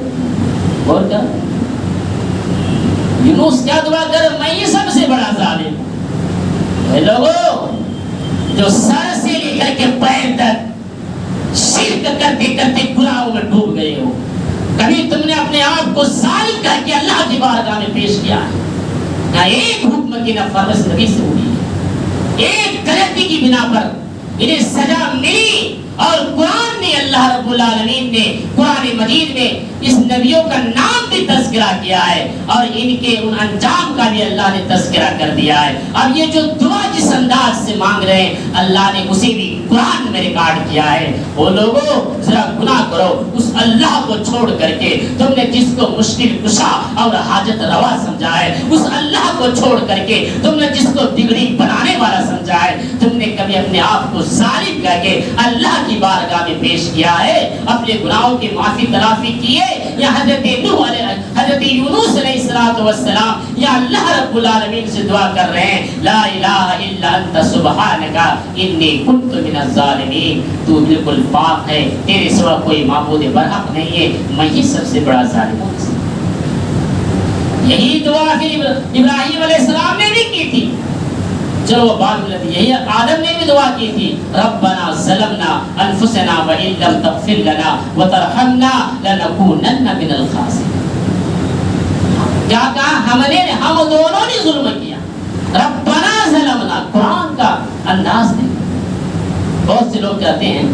S1: غور کر، یونس کیا دعا کر، میں ہی سب سے بڑا ظالم ہوں۔ اے لوگوں جو سر سے لے کر کے پیر تک شرک کرتے کرتے گناہوں میں ڈوب گئے ہو، کبھی تم نے اپنے آپ کو ظالم کہہ کے اللہ کی بارگاہ میں پیش کیا ہے؟ نہ ایک حکم کی نافرمانی نبی سے ہوئی ہے، ایک غلطی کی بنا پر انہیں سزا ملی، اور قرآن نے اللہ رب العالمین نے قرآن مجید میں اس نبیوں کا نام بھی تذکرہ کیا ہے، اور ان کے ان انجام کا بھی اللہ نے تذکرہ کر دیا ہے۔ اب یہ جو دعا جس انداز سے مانگ رہے ہیں اللہ نے اسے بھی قرآن میں ریکارڈ کیا ہے۔ وہ لوگوں ذرا گناہ کرو اس اللہ کو چھوڑ کر کے، تم نے جس کو مشکل کشا اور حاجت روا سمجھا ہے، اس اللہ کو چھوڑ کر کے تم نے جس کو بگڑی بنانے والا سمجھا ہے، تم نے کبھی اپنے آپ کو ظالم کہہ کے اللہ کی بارگاہ میں پیش کیا ہے، اپنے گناہوں کی معافی تلافی کی ہے؟ یا حضرت نوح علیہ حضرت یونس علیہ السلام یا اللہ رب العالمین سے دعا کر رہے ہیں، لا الہ الا انت سبحانک انی کنت من الظالمین، تو بالکل پاک ہے، تیرے سوا کوئی معبود برحق نہیں ہے، میں ہی سب سے بڑا ظالم ہوں۔ یہی دعا پھر ابراہیم علیہ السلام نے بھی کی تھی، چلو بعد میں یہی آدم نے بھی دعا کی تھی، ربنا ظلمنا انفسنا وان لم تغفر لنا وترحمنا لنکونن من الخاسرین۔ کیا کہا؟ ہم دونوں نے ظلم کیا، ربنا ظلمنا، قرآن کا انداز نہیں۔ بہت سے لوگ کہتے ہیں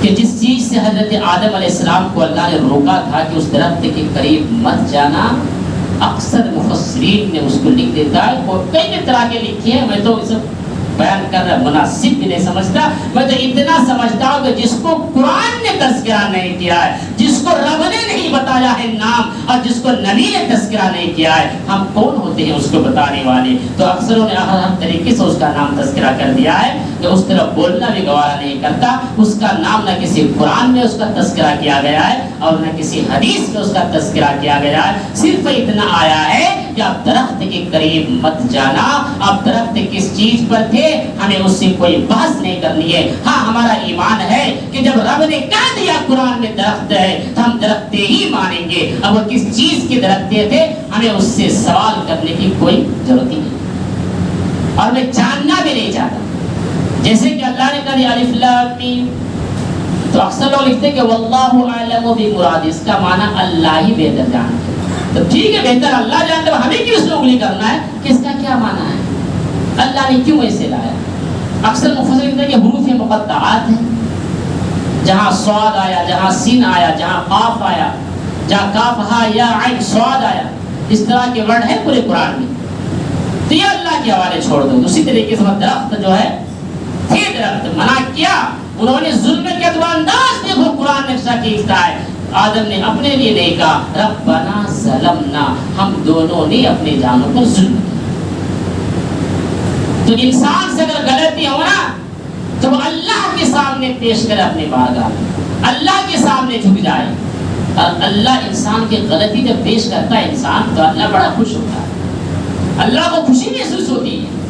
S1: کہ جس چیز سے حضرت آدم علیہ السلام کو اللہ نے روکا تھا کہ اس درخت کے قریب مت جانا، اکثر مفسرین نے اس کو لکھ دیتا ہے، وہ کئی طرح کے لکھے ہیں، میں تو اسے بیان کر رہا مناسب بھی نہیں سمجھتا، میں تو اتنا سمجھتا ہوں کہ جس کو قرآن نے تذکرہ نہیں کیا ہے، جس کو رب نے نہیں بتایا ہے نام، اور جس کو نبی نے تذکرہ نہیں کیا ہے، ہم کون ہوتے ہیں اس کو بتانے والے؟ تو اکثروں نے ہر طریقے سے اس کا نام تذکرہ کر دیا ہے کہ اس طرح بولنا بھی گوارا نہیں کرتا۔ اس کا نام نہ کسی قرآن میں اس کا تذکرہ کیا گیا ہے اور نہ کسی حدیث میں اس کا تذکرہ کیا گیا ہے، صرف اتنا آیا ہے کہ آپ درخت کے قریب مت جانا۔ آپ درخت کس چیز پر تھے ہمیں اس سے کوئی بحث نہیں کرنی ہے، ہاں ہمارا ایمان ہے کہ جب رب نے کہہ دیا قرآن میں درخت ہے تو ہم درخت ہی مانیں گے، اب وہ کس چیز کے درخت تھے ہمیں اس سے سوال کرنے کی کوئی ضرورت ہی نہیں، اور میں جاننا بھی نہیں چاہتا۔ جیسے کہ اللہ نے کہا الف لام میم، تو اکثر لوگ لکھتے ہیں کہ واللہ اعلم بمراد، اس کا معنی اللہ ہی بہتر جانتے ہیں۔ تو ٹھیک ہے، بہتر اللہ جانتے ہیں، ہمیں کیوں اس میں انگلی کرنا ہے کہ اس کا کیا معنی ہے، اللہ نے کیوں ایسے لایا؟ اکثر مفسر کہتے ہیں کہ حروف مقطعات ہیں، جہاں صاد آیا، جہاں سین آیا، جہاں قاف آیا، جہاں کاف ہا یا عین صاد آیا، اس طرح کے ورڈ ہیں پورے قرآن میں، تو یہ اللہ کے حوالے چھوڑ دو۔ اسی طریقے سے درخت جو ہے تھے، درخت منع کیا، انہوں نے ظلم کیا، تو انداز دیکھو قرآن نقشہ کھینچتا ہے۔ آدم نے اپنے لیے نہیں کہا ربنا ظلمنا، ہم دونوں نے اپنے جانوں پر ظلم کیا۔ تو انسان سے اگر غلطی ہو نا تو اللہ کے سامنے پیش کرے، اپنے بارگاہ میں اللہ کے سامنے جھک جائے، اور اللہ انسان کی غلطی جب پیش کرتا ہے انسان تو اللہ بڑا خوش ہوتا ہے، اللہ کو خوشی محسوس ہوتی ہے،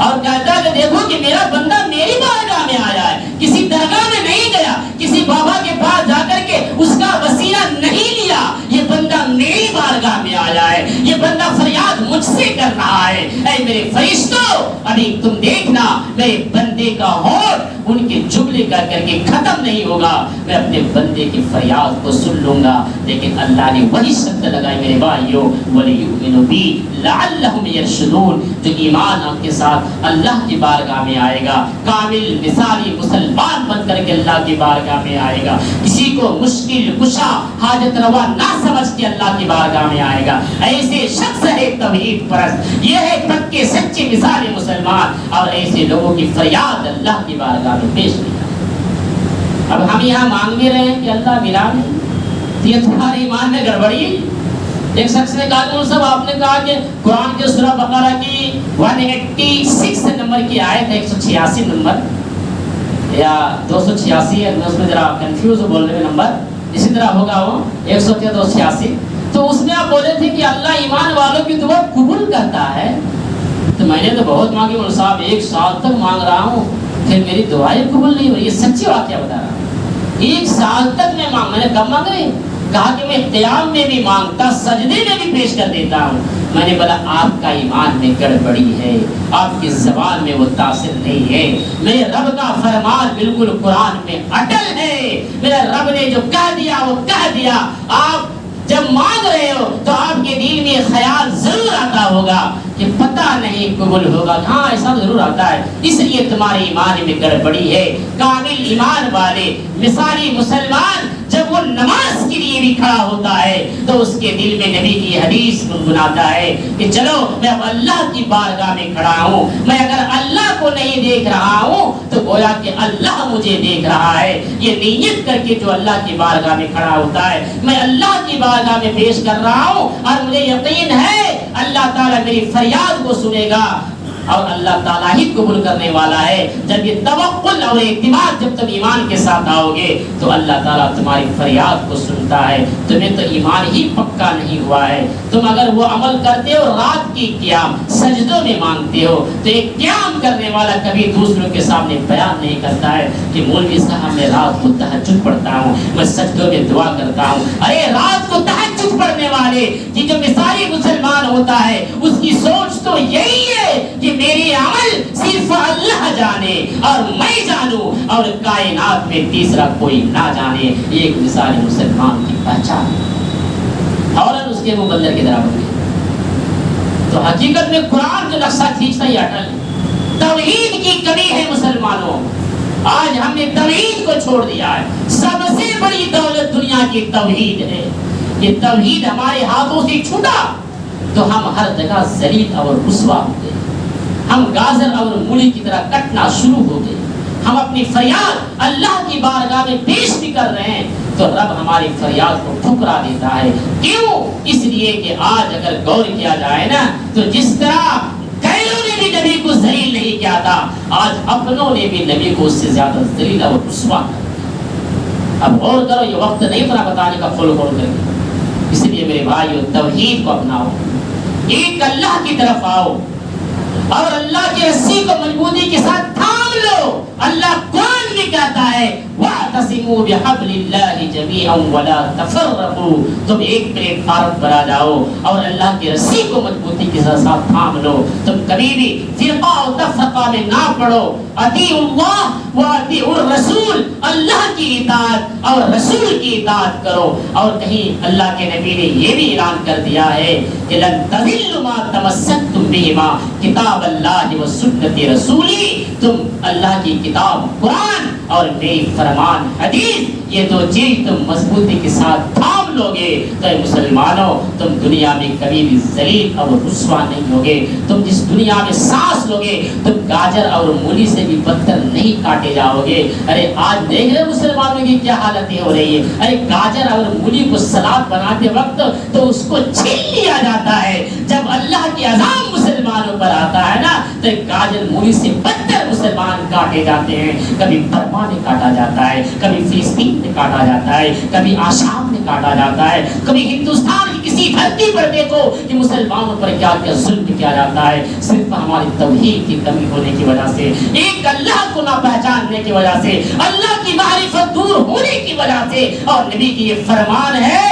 S1: اور کہتا ہے کہ دیکھو کہ میرا بندہ میری بارگاہ میں آیا ہے، کسی درگاہ میں نہیں گیا، کسی بابا کے پاس جا کر کے اس کا وسیلہ نہیں لیا، یہ بندہ میری میری بارگاہ میں آ جائے. یہ بندہ فریاد مجھ سے کر رہا ہے, اے میرے فرشتوں ابھی تم دیکھنا میرے بندے کا ہونٹ ان کے جملے کر کے ختم نہیں ہوگا, میں اپنے بندے کی فریاد کو سن لوں گا. لیکن اللہ نے وہی شرط لگائی میرے بھائیوں, وَلِيُؤْمِنُوا بِي لَعَلَّهُمْ يَرْشُدُونَ, جو ایمان کے ساتھ اللہ کی بارگاہ میں آئے گا, کامل مثالی مسلمان بن کر کے اللہ کی بارگاہ میں آئے گا, کسی کو مشکل کشا حاجت روا نہ سمجھ کے اللہ کی بارگاہ میں آئے گا, ایسے شخص ہے توحید پرست, یہ ہے پکے سچے مثالی مسلمان, اور ایسے لوگوں کی فریاد اللہ کی بارگاہ میں پیش کی. اب ہم یہاں مانگ بھی رہے ہیں کہ اللہ ملا نہیں, تو یہ تمہارے ایمان میں گڑبڑی ہے. ایک شخص نے کہا کہ صاحب آپ نے کہا کہ قرآن کے سورہ بقرہ کی 186 نمبر کی آیت ہے, 186 نمبر یا 286 ہے, میں اس میں ذرا کنفیوز ہوں بولنے میں نمبر, اسی طرح ہوگا وہ 186. تو اس میں آپ بولے تھے کہ اللہ ایمان والوں کی دعا قبول کرتا ہے. تو میں نے تو بہت مانگی مول صاحب, 1 سال تک مانگ رہا ہوں پھر میری دعائیں قبول نہیں ہوئی. یہ سچی واقعہ بتا رہا ہوں, 1 سال تک میں نے کب مانگ رہی, کہا کہ میں قیام میں بھی مانگتا, سجدے میں بھی پیش کر دیتا ہوں. میں نے بولا آپ کا ایمان میں گڑبڑی ہے, آپ کی زبان میں وہ تاثر نہیں ہے. میرے رب کا فرمان بالکل قرآن میں اٹل ہے, میرے رب نے جو کہہ دیا وہ کہہ دیا. آپ جب مانگ رہے ہو تو آپ کے دل میں خیال ضرور آتا ہوگا کہ پتہ نہیں قبول ہوگا, ہاں ایسا ضرور آتا ہے, اس لیے تمہارے ایمان میں گڑبڑی ہے. کامل ایمان والے مثالی مسلمان جب وہ نماز کے لیے بھی کھڑا ہوتا ہے تو اس کے دل میں نبی کی حدیث گنگناتا ہے کہ چلو میں اب اللہ کی بارگاہ میں کھڑا ہوں, میں اگر اللہ کو نہیں دیکھ رہا ہوں تو گویا کہ اللہ مجھے دیکھ رہا ہے. یہ نیت کر کے جو اللہ کی بارگاہ میں کھڑا ہوتا ہے, میں اللہ کی بارگاہ میں پیش کر رہا ہوں اور مجھے یقین ہے اللہ تعالیٰ میری فریاد کو سنے گا اور اللہ تعالیٰ ہی قبول کرنے والا ہے. جب یہ توکل اور اعتماد جب تم ایمان کے ساتھ آؤ گے تو اللہ تعالیٰ تمہاری فریاد کو سنتا ہے. تمہیں تو ایمان ہی پکا نہیں ہوا ہے. تم اگر وہ عمل کرتے ہو, رات کی قیام سجدوں میں مانگتے ہو, تو ایک قیام کرنے والا کبھی دوسروں کے سامنے بیان نہیں کرتا ہے کہ مولوی صاحب میں رات کو تہجد پڑھتا ہوں, میں سجدوں میں دعا کرتا ہوں. ارے رات کو تہجد پڑھنے والے کہ جو مثالی مسلمان ہوتا ہے اس کی سوچ تو یہی ہے کہ میری عمل صرف اللہ جانے اور میں جانوں اور کائنات میں تیسرا کوئی نہ جانے. یہ ایک مثالی مسلمان کی پہچان اور اس کے وہ بندر کی طرح بن گئے. تو حقیقت میں قرآن جو نقشہ کھینچتا ہی اٹل ہے. توحید کی کمی ہے مسلمانوں, آج ہم نے توحید کو چھوڑ دیا ہے. سب سے بڑی دولت دنیا کی توحید ہے. یہ توحید ہمارے ہاتھوں سے چھوٹا تو ہم ہر جگہ ذلیل اور رسوا ہو گئے. ہم گاجر اور مولی کی طرح کٹنا شروع ہو گئے. ہم اپنی فریاد اللہ کی بارگاہ میں پیش بھی کر رہے ہیں تو رب ہماری فریاد کو ٹھکرا دیتا ہے. کیوں؟ اس لیے کہ آج اگر غور کیا جائے نا تو جس طرح غیروں نے بھی نبی کو ذلیل نہیں کیا تھا, آج اپنوں نے بھی نبی کو اس سے زیادہ ذلیل اور رسوا کیا. اب غور کرو, یہ وقت نہیں تھا بتانے کا کھول کھول کر کے. اس لیے میرے بھائیو توحید کو اپناؤ, ایک اللہ کی طرف آؤ اور اللہ کی رسی کو مضبوطی کے ساتھ تھام لو. اللہ قرآن میں کہتا ہے وَاعْتَصِمُوا بِحَبْلِ اللَّهِ جَمِيعًا وَلَا تَفَرَّقُوا, تم ایک پلیٹ فارم پر آ جاؤ اور اللہ کی رسی کو مضبوطی کے ساتھ تھام لو. تم کبھی بھی فرقہ و تفرقہ میں نہ پڑو. اطیعوا اللہ واطیعوا الرسول, اللہ کی اطاعت اور رسول کی اطاعت کرو. اور کہیں اللہ کے نبی نے یہ بھی اعلان کر دیا ہے کہ لن تضلوا ما تمسکتم بہما کتاب اللہ و سنت رسولی, تم اللہ کی کتاب قرآن اور میری فرمان حدیث, یہ دو چیز تم مضبوطی کے ساتھ تھام لو گے تو اے مسلمانوں تم دنیا میں کبھی بھی ذلیل اور رسوا نہیں ہوگے. تم جس دنیا میں سانس لوگے تم گاجر اور مولی سے بھی بدتر نہیں کاٹے جاؤ گے. ارے آج دیکھ رہے مسلمانوں کی کیا حالتیں ہو رہی ہے. ارے گاجر اور مولی کو سلاد بناتے وقت تو اس کو چھین لیا جاتا ہے, جب اللہ کی عذاب مسلمانوں پر آتا ہے نا تو گاجر مولی سے بدتر مسلمان کاٹے جاتے ہیں. کبھی برما میں کاٹا جاتا ہے, کبھی فلسطین میں کاٹا جاتا ہے, کبھی آشام میں کاٹا جاتا ہے, کبھی ہندوستان کی کسی دھرتی پر دیکھو کہ مسلمانوں پر کیا کیا ظلم کیا جاتا ہے. صرف ہماری توحید کی کمی ہونے کی وجہ سے, ایک اللہ کو نہ پہچاننے کی وجہ سے, اللہ کی معرفت دور ہونے کی وجہ سے. اور نبی کی یہ فرمان ہے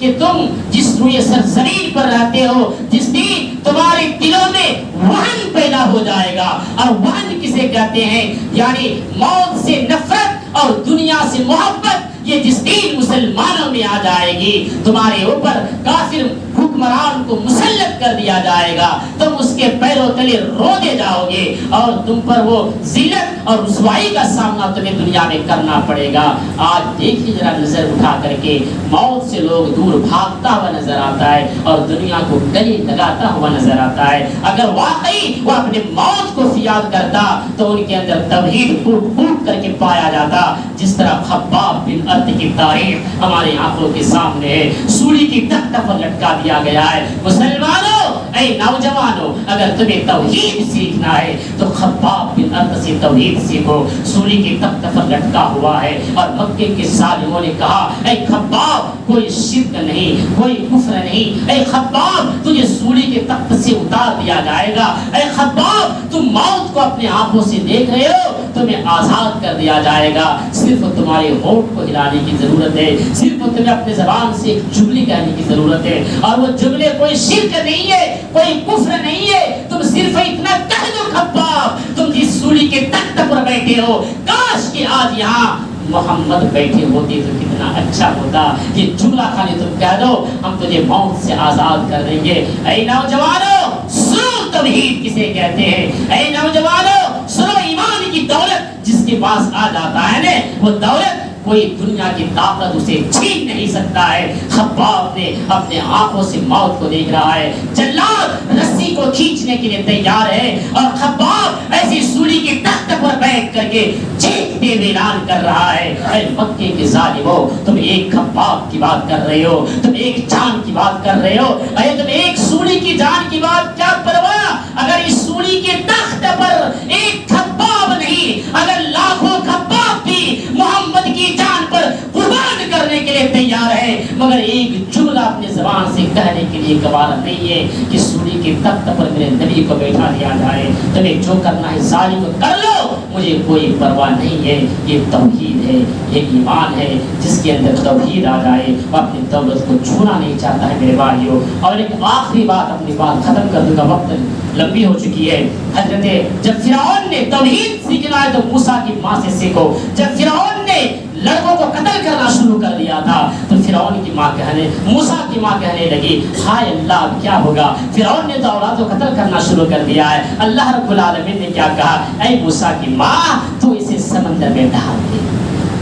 S1: کہ تم جس روئے سرزمین پر رہتے ہو، جس دن تمہارے دلوں میں وہن پیدا ہو جائے گا، اور وہن کسے کہتے ہیں؟ یعنی موت سے نفرت اور دنیا سے محبت، یہ جس دن مسلمانوں میں آ جائے گی، تمہارے اوپر کافر حکمران کو مسلط کر دیا جائے گا، تم اس کے پیروں تلے رو دے جاؤ گے، اور تم پر وہ ذلت اور رسوائی کا سامنا تمہیں دنیا میں کرنا پڑے گا۔ آج دیکھیے ذرا نظر اٹھا کر کے، موت سے لوگ دور بھاگتا ہوا نظر آتا ہے اور دنیا کو گلے لگاتا ہوا نظر آتا ہے۔ اگر واقعی وہ اپنے موت کو فریاد کرتا تو ان کے اندر توحید پھوٹ پھوٹ کر کے پایا جاتا، جس طرح خباب بن ارت کی تاریخ ہماری آنکھوں کے سامنے ہے، سولی کی تخت پر لٹکا دیا گیا ہے۔ مسلمانوں، اے نوجوانوں، اگر تمہیں توحید سیکھنا ہے تو خباب بن ارت سے توحید سیکھو۔ سولی کی تخت پر لٹکا ہوا ہے اور مکے کے ظالموں نے کہا، اے خباب کوئی شرک نہیں، کوئی کفر نہیں، اے خباب تجھے سولی کے تخت سے اتار دیا جائے گا، اے خباب تم موت کو اپنے آنکھوں سے دیکھ رہے ہو، تمہیں آزاد کر دیا جائے گا، صرف تمہارے ہونٹ کو ہلانے کی ضرورت ہے، صرف تمہیں اپنے زبان سے ایک جملے کہنے کی ضرورت ہے، اور وہ جملے کوئی شرک نہیں ہے، کوئی کفر نہیں ہے، تم صرف اتنا کہہ دو خباب تم جس سولی کے تخت پر بیٹھے ہو، کاش کہ آج یہاں محمد بیٹھے ہوتے تو کتنا اچھا ہوتا، یہ جملہ خالی تم کہہ دو، ہم تجھے موت سے آزاد کر دیں گے۔ اے نوجوانوں، سنو توحید کسے کہتے ہیں، اے نوجوانوں سنو ایمان کی دولت جس کے پاس آ جاتا ہے نا، وہ دولت کوئی دنیا کی طاقت اسے چھین نہیں سکتا ہے۔ خباب نے اپنے آنکھوں سے موت کو دیکھ رہا ہے، جلاد رسی کو کھینچنے کے لیے تیار ہے، اور خباب ایسی سولی کی تخت پر بیٹھ کر کے چیختے ہوئے اعلان کر رہا ہے، اے مکے کے ظالموں، تم ایک خباب کی بات کر رہے ہو، تم ایک جان کی بات کر رہے ہو، اے تم ایک سولی کی جان کی بات کیا پرواہ؟ اگر اس سولی کے تخت پر ایک خباب نہیں، اگر لاکھوں خباب بھی محمد کی جان پر قربان کرنے کے لیے تیار ہے، مگر ایک جملہ اپنے زبان سے کہنے کے لیے گوارا نہیں ہے کہ سولی کے تخت پر میرے نبی کو بیٹھا دیا جائے، تمہیں جو کرنا ہے ظالم کر لو، مجھے کوئی پرواہ نہیں ہے۔ یہ توحید ہے، یہ ایمان ہے، جس کے اندر توحید آ جائے وہ اپنی دولت کو چھونا نہیں چاہتا ہے میرے بھائیوں۔ اور ایک آخری بات، اپنی بات ختم کر دوں گا، وقت لمبی ہو چکی ہے۔ حضرت جب فرعون نے توحید سیکھنا ہے تو موسیٰ کی ماں سے سیکھو۔ جب فرعون نے لڑکوں کو قتل کرنا شروع کر دیا تھا تو فرعون کی ماں موسیٰ کی ماں کہنے لگی، ہائے اللہ اب کیا ہوگا؟ فرعون نے تو اولاد کو قتل کرنا شروع کر دیا ہے۔ اللہ رب العالمین نے کیا کہا، اے موسیٰ کی ماں تو اسے سمندر میں ڈال دے۔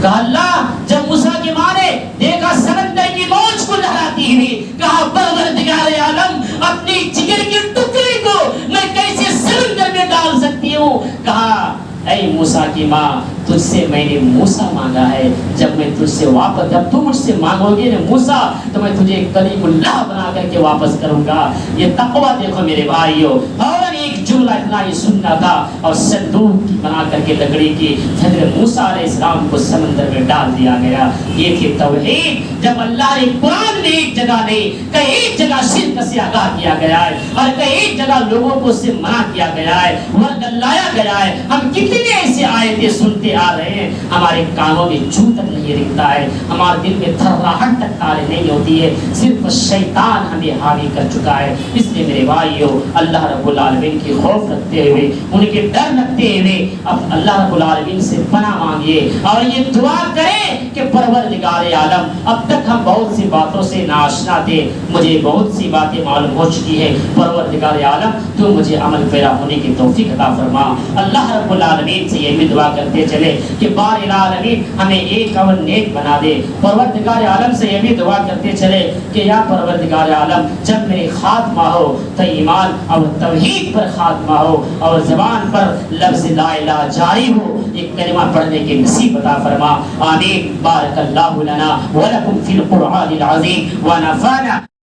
S1: کہا اللہ، جب موسیٰ کی ماں نے دیکھا سمندر کی موج کو لہراتی ہوئی، کہا پروردگار عالم اپنی جگر کے ٹکڑے کو میں کیسے سمندر میں ڈال سکتی ہوں؟ کہا اے موسیٰ کی ماں، تجھ سے میں نے موسیٰ مانگا ہے، جب میں تجھ سے واپس، جب تم مجھ سے مانگو گے نا موسیٰ تو میں تجھے کلیم اللہ بنا کر کے واپس کروں گا۔ یہ تقویٰ دیکھو میرے بھائیو، اور ایک جملہ اتنا ہی سننا تھا اور صندوق کی بنا کر کے لکڑی کی حضرت موسیٰ علیہ السلام کو سمندر میں ڈال دیا گیا۔ یہ تھی توحید۔ جب اللہ نے قرآن میں ایک جگہ نہیں، کہیں ایک جگہ شرک سے آگاہ کیا گیا ہے اور کہیں ایک جگہ لوگوں کو اس سے منع کیا گیا ہے، ورگلایا گیا ہے۔ ہم کتنے ایسے آیتیں سنتے آ رہے ہیں، ہمارے کانوں میں جو تک نہیں رکھتا ہے، ہمارے دل میں تھراہٹ تک تاری نہیں ہوتی ہے، صرف شیطان ہمیں حاوی کر چکا ہے۔ اس لیے میرے بھائیو، اللہ رب العالمین کی خوف رکھتے ہوئے، ان کے ڈر رکھتے ہوئے اب اللہ رب العالمین سے پناہ مانگیے اور یہ دعا کریں کہ پروردگار عالم، اب تک ہم بہت سی باتوں سے ناشنا تھے، مجھے بہت سی باتیں معلوم ہو چکی ہے، پروردگار عالم تو مجھے عمل پیرا ہونے کی توفیق عطا فرما۔ اللہ رب العالمین سے یہ بھی دعا کرتے چلے کہ بار العالمین ہمیں ایک اور نیک بنا دے۔ پروردگار عالم سے یہ بھی دعا کرتے چلے کہ یا پروردگار عالم، جب میرے خاتمہ ہو تو ایمان اور توحید پر خاتمہ ہو اور زبان پر لفظ لا الہ جاری ہو، ایک کلمہ پڑھنے کی نصیب عطا فرما۔ آمین۔ بارک اللہ لنا ولکم فی القرآن العظیم ونفعنا